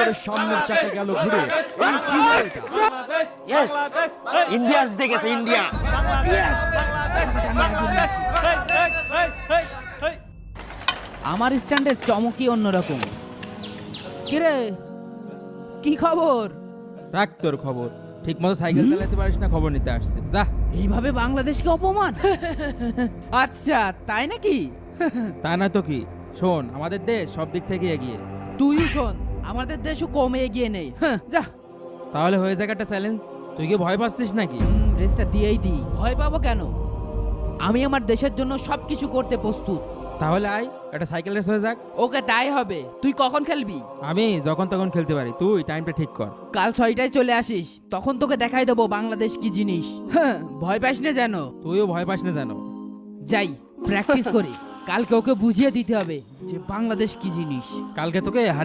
গাড়ির সামনের চাকা গেল ঘুরে। এই কি হলো এটা? ইয়েস, ইন্ডিয়া জিতে গেছে, ইন্ডিয়া। আমার স্ট্যান্ডের চমকই অন্যরকম। কিরে, কি খবর? রাখ তোর খবর। ঠিক মতো সাইকেল চালাতে পারিস না, খবর নিতে আসছে। যা। এইভাবে বাংলাদেশকে অপমান? আচ্ছা, তাই নাকি? তা না তো কি। শোন, আমাদের দেশ সব দিক থেকে এগিয়ে। তুইও শোন, আমাদের দেশও কমে এগিয়ে নেই। যা, তাহলে হয়ে যাক একটা চ্যালেঞ্জ। তুই কি ভয় পাচ্ছিস নাকি? রেসটা দিয়েই দিই। ভয় পাবো কেন? আমি আমার দেশের জন্য সবকিছু করতে প্রস্তুত। তাহলে আয়, একটা সাইকেল রেস হয়ে যাক। ওকে, তাই হবে। তুই কখন খেলবি? আমি যখন তখন খেলতে পারি, তুই টাইমটা ঠিক কর। কাল 6টায় চলে আসিস, তখন তোকে দেখাই দেবো বাংলাদেশ কি জিনিস। ভয় পাস না যেন। তুইও ভয় পাস না জানো। যাই, প্র্যাকটিস করি। কালকে ওকে বুঝিয়ে দিতে হবে যে বাংলাদেশ কি জিনিস। কালকে তোকে